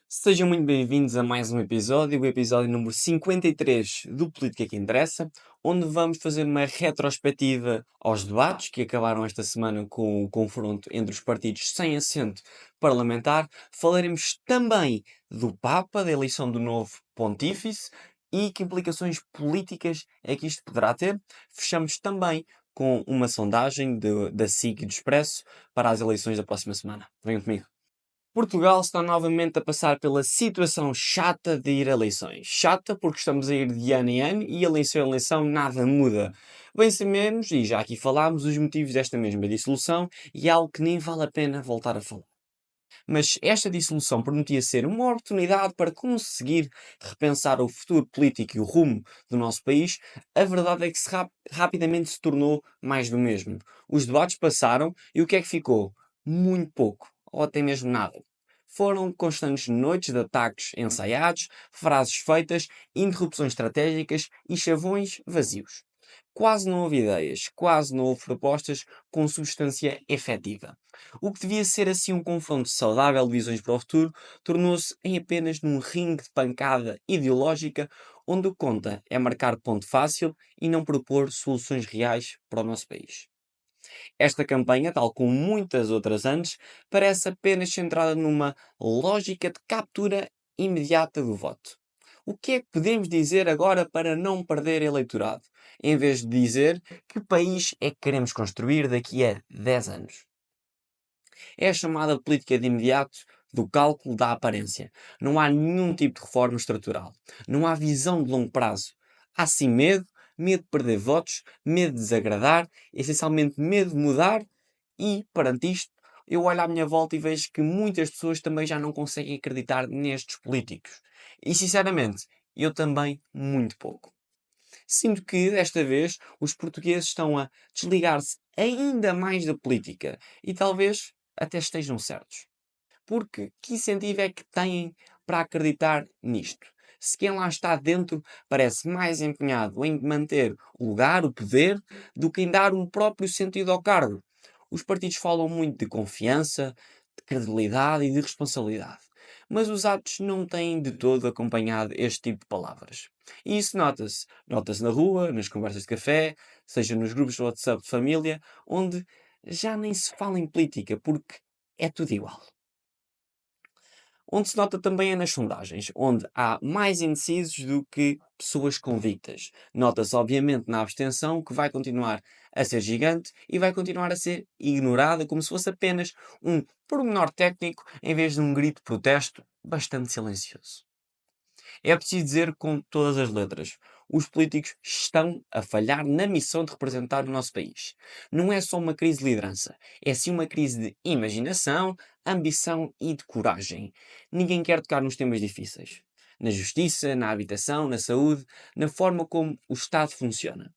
Sejam muito bem-vindos a mais um episódio, o episódio número 53 do Política que Interessa, onde vamos fazer uma retrospectiva aos debates que acabaram esta semana com o confronto entre os partidos sem assento parlamentar. Falaremos também do Papa, da eleição do novo Pontífice e que implicações políticas é que isto poderá ter. Fechamos também com uma sondagem da SIC e do Expresso para as eleições da próxima semana. Venham comigo. Portugal está novamente a passar pela situação chata de ir a eleições. Chata porque estamos a ir de ano em ano e eleição em eleição nada muda. Bem sabemos, e já aqui falámos, os motivos desta mesma dissolução e é algo que nem vale a pena voltar a falar. Mas esta dissolução prometia ser uma oportunidade para conseguir repensar o futuro político e o rumo do nosso país. A verdade é que rapidamente se tornou mais do mesmo. Os debates passaram e o que é que ficou? Muito pouco, ou até mesmo nada. Foram constantes noites de ataques ensaiados, frases feitas, interrupções estratégicas e chavões vazios. Quase não houve ideias, quase não houve propostas com substância efetiva. O que devia ser assim um confronto saudável de visões para o futuro tornou-se em apenas num ringue de pancada ideológica onde o que conta é marcar ponto fácil e não propor soluções reais para o nosso país. Esta campanha, tal como muitas outras antes, parece apenas centrada numa lógica de captura imediata do voto. O que é que podemos dizer agora para não perder eleitorado, em vez de dizer que país é que queremos construir daqui a 10 anos? É a chamada política de imediato do cálculo da aparência. Não há nenhum tipo de reforma estrutural. Não há visão de longo prazo. Há sim medo, medo de perder votos, medo de desagradar, essencialmente medo de mudar e, perante isto, eu olho à minha volta e vejo que muitas pessoas também já não conseguem acreditar nestes políticos. E, sinceramente, eu também muito pouco. Sinto que, desta vez, os portugueses estão a desligar-se ainda mais da política e talvez até estejam certos. Porque que incentivo é que têm para acreditar nisto? Se quem lá está dentro parece mais empenhado em manter o lugar, o poder, do que em dar um próprio sentido ao cargo. Os partidos falam muito de confiança, de credibilidade e de responsabilidade. Mas os atos não têm de todo acompanhado este tipo de palavras. E isso nota-se. Nota-se na rua, nas conversas de café, seja nos grupos de WhatsApp de família, onde já nem se fala em política, porque é tudo igual. Onde se nota também é nas sondagens, onde há mais indecisos do que pessoas convictas. Nota-se, obviamente, na abstenção, que vai continuar a ser gigante e vai continuar a ser ignorada como se fosse apenas um pormenor técnico em vez de um grito de protesto bastante silencioso. É preciso dizer com todas as letras: os políticos estão a falhar na missão de representar o nosso país. Não é só uma crise de liderança, é sim uma crise de imaginação, ambição e de coragem. Ninguém quer tocar nos temas difíceis. Na justiça, na habitação, na saúde, na forma como o Estado funciona.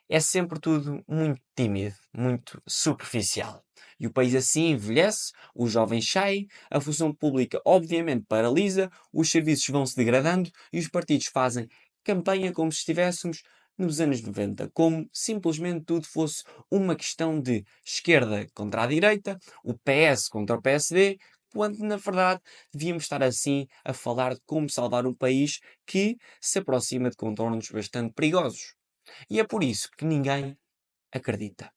É sempre tudo muito tímido, muito superficial. E o país assim envelhece, os jovens saem, a função pública obviamente paralisa, os serviços vão se degradando e os partidos fazem campanha como se estivéssemos nos anos 90, como simplesmente tudo fosse uma questão de esquerda contra a direita, o PS contra o PSD, quando na verdade devíamos estar assim a falar de como salvar um país que se aproxima de contornos bastante perigosos. E é por isso que ninguém acredita.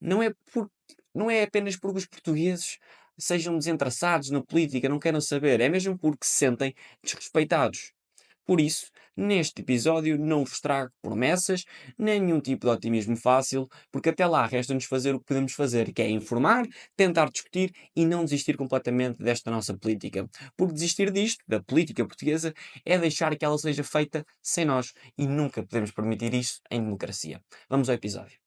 Não é, por, não é apenas porque os portugueses sejam desinteressados na política, não queiram saber, é mesmo porque se sentem desrespeitados. Por isso, neste episódio não vos trago promessas, nem nenhum tipo de otimismo fácil, porque até lá resta-nos fazer o que podemos fazer, que é informar, tentar discutir e não desistir completamente desta nossa política. Porque desistir disto, da política portuguesa, é deixar que ela seja feita sem nós e nunca podemos permitir isso em democracia. Vamos ao episódio.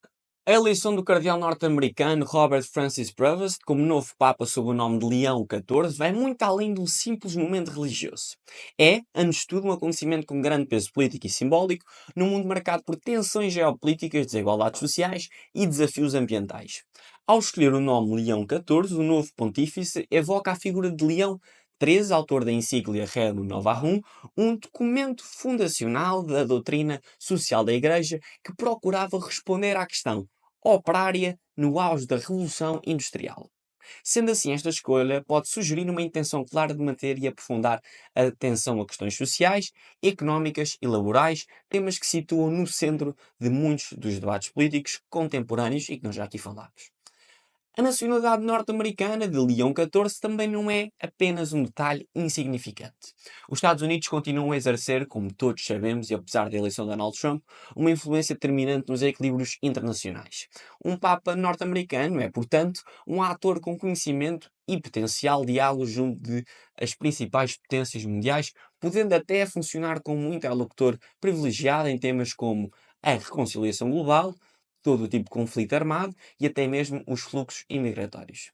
A eleição do cardeal norte-americano Robert Francis Prevost como novo Papa sob o nome de Leão XIV vai muito além de um simples momento religioso. É, antes de tudo, um acontecimento com grande peso político e simbólico num mundo marcado por tensões geopolíticas, desigualdades sociais e desafios ambientais. Ao escolher o nome Leão XIV, o novo pontífice evoca a figura de Leão XIII, autor da encíclica Rerum Novarum, um documento fundacional da doutrina social da Igreja que procurava responder à questão: operária no auge da Revolução Industrial. Sendo assim, esta escolha pode sugerir uma intenção clara de manter e aprofundar a atenção a questões sociais, económicas e laborais, temas que situam no centro de muitos dos debates políticos contemporâneos e que nós já aqui falámos. A nacionalidade norte-americana de Leão XIV também não é apenas um detalhe insignificante. Os Estados Unidos continuam a exercer, como todos sabemos, e apesar da eleição de Donald Trump, uma influência determinante nos equilíbrios internacionais. Um Papa norte-americano é, portanto, um ator com conhecimento e potencial diálogo junto de as principais potências mundiais, podendo até funcionar como um interlocutor privilegiado em temas como a reconciliação global, todo o tipo de conflito armado e até mesmo os fluxos imigratórios.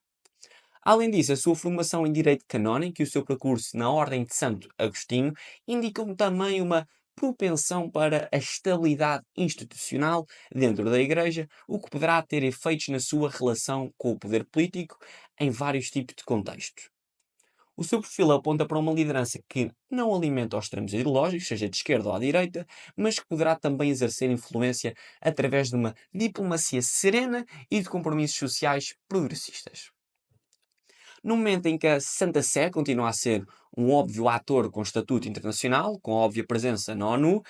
Além disso, a sua formação em Direito Canónico e o seu percurso na Ordem de Santo Agostinho indicam também uma propensão para a estabilidade institucional dentro da Igreja, o que poderá ter efeitos na sua relação com o poder político em vários tipos de contextos. O seu perfil aponta para uma liderança que não alimenta os extremos ideológicos, seja de esquerda ou à direita, mas que poderá também exercer influência através de uma diplomacia serena e de compromissos sociais progressistas. No momento em que a Santa Sé continua a ser um óbvio ator com estatuto internacional, com óbvia presença na ONU,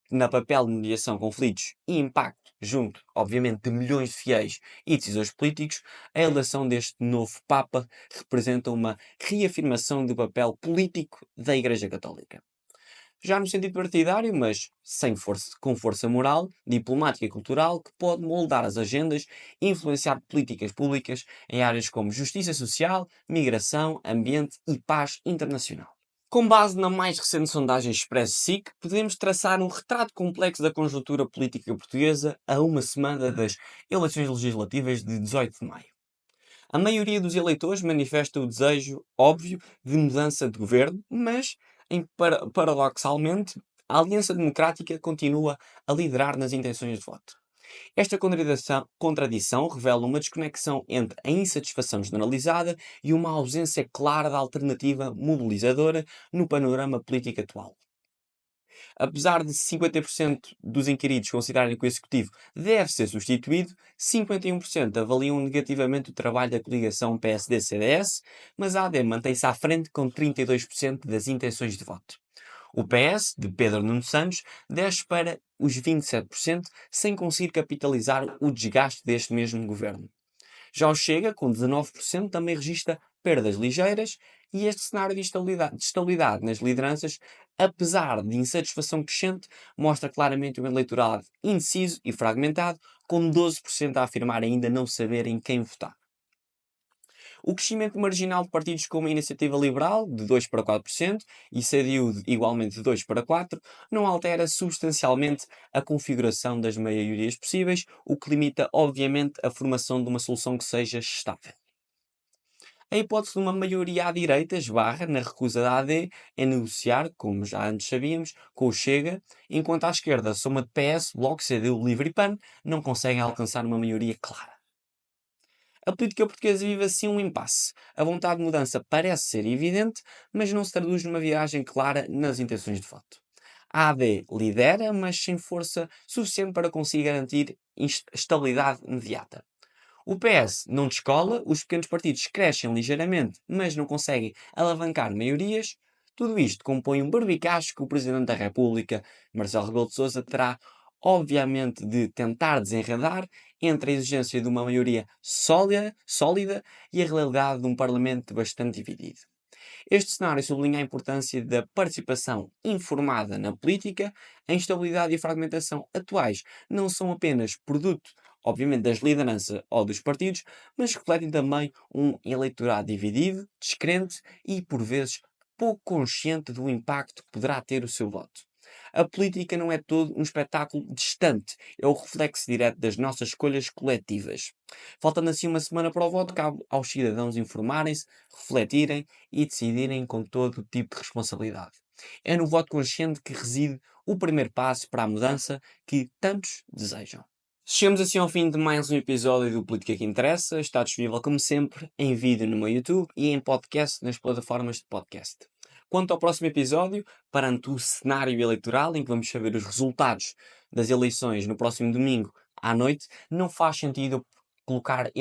na papel de mediação de conflitos e impacto junto, obviamente, de milhões de fiéis e decisores políticos, a eleição deste novo Papa representa uma reafirmação do papel político da Igreja Católica. Já no sentido partidário, mas sem força, com força moral, diplomática e cultural, que pode moldar as agendas e influenciar políticas públicas em áreas como justiça social, migração, ambiente e paz internacional. Com base na mais recente sondagem Expresso-SIC, podemos traçar um retrato complexo da conjuntura política portuguesa a uma semana das eleições legislativas de 18 de maio. A maioria dos eleitores manifesta o desejo óbvio de mudança de governo, mas, paradoxalmente, a Aliança Democrática continua a liderar nas intenções de voto. Esta contradição revela uma desconexão entre a insatisfação generalizada e uma ausência clara de alternativa mobilizadora no panorama político atual. Apesar de 50% dos inquiridos considerarem que o Executivo deve ser substituído, 51% avaliam negativamente o trabalho da coligação PSD-CDS, mas a AD mantém-se à frente com 32% das intenções de voto. O PS, de Pedro Nuno Santos, desce para os 27%, sem conseguir capitalizar o desgaste deste mesmo governo. Já o Chega, com 19%, também registra perdas ligeiras e este cenário de estabilidade nas lideranças, apesar de insatisfação crescente, mostra claramente um eleitorado indeciso e fragmentado, com 12% a afirmar ainda não saber em quem votar. O crescimento marginal de partidos como a Iniciativa Liberal, de 2 para 4%, e CDU, igualmente de 2 para 4%, não altera substancialmente a configuração das maiorias possíveis, o que limita, obviamente, a formação de uma solução que seja estável. A hipótese de uma maioria à direita esbarra na recusa da AD em negociar, como já antes sabíamos, com o Chega, enquanto à esquerda a soma de PS, Bloco, CDU, Livre e PAN não conseguem alcançar uma maioria clara. A política portuguesa vive assim um impasse. A vontade de mudança parece ser evidente, mas não se traduz numa viragem clara nas intenções de voto. A AD lidera, mas sem força suficiente para conseguir garantir estabilidade imediata. O PS não descola, os pequenos partidos crescem ligeiramente, mas não conseguem alavancar maiorias. Tudo isto compõe um barbicacho que o Presidente da República, Marcelo Rebelo de Sousa, terá obviamente de tentar desenredar entre a exigência de uma maioria sólida e a realidade de um Parlamento bastante dividido. Este cenário sublinha a importância da participação informada na política. A instabilidade e a fragmentação atuais não são apenas produto, obviamente, das lideranças ou dos partidos, mas refletem também um eleitorado dividido, descrente e, por vezes, pouco consciente do impacto que poderá ter o seu voto. A política não é todo um espetáculo distante, é o reflexo direto das nossas escolhas coletivas. Faltando assim uma semana para o voto, cabe aos cidadãos informarem-se, refletirem e decidirem com todo o tipo de responsabilidade. É no voto consciente que reside o primeiro passo para a mudança que tantos desejam. Chegamos assim ao fim de mais um episódio do Política que Interessa. Está disponível, como sempre, em vídeo no meu YouTube e em podcast nas plataformas de podcast. Quanto ao próximo episódio, perante o cenário eleitoral, em que vamos saber os resultados das eleições no próximo domingo à noite, não faz sentido eu colocar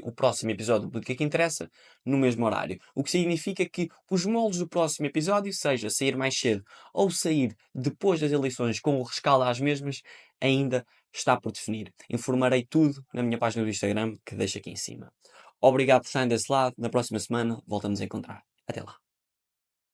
o próximo episódio do Política que Interessa no mesmo horário. O que significa que os moldes do próximo episódio, seja sair mais cedo ou sair depois das eleições com o rescaldo às mesmas, ainda está por definir. Informarei tudo na minha página do Instagram, que deixo aqui em cima. Obrigado por estarem desse lado. Na próxima semana voltamos a encontrar. Até lá.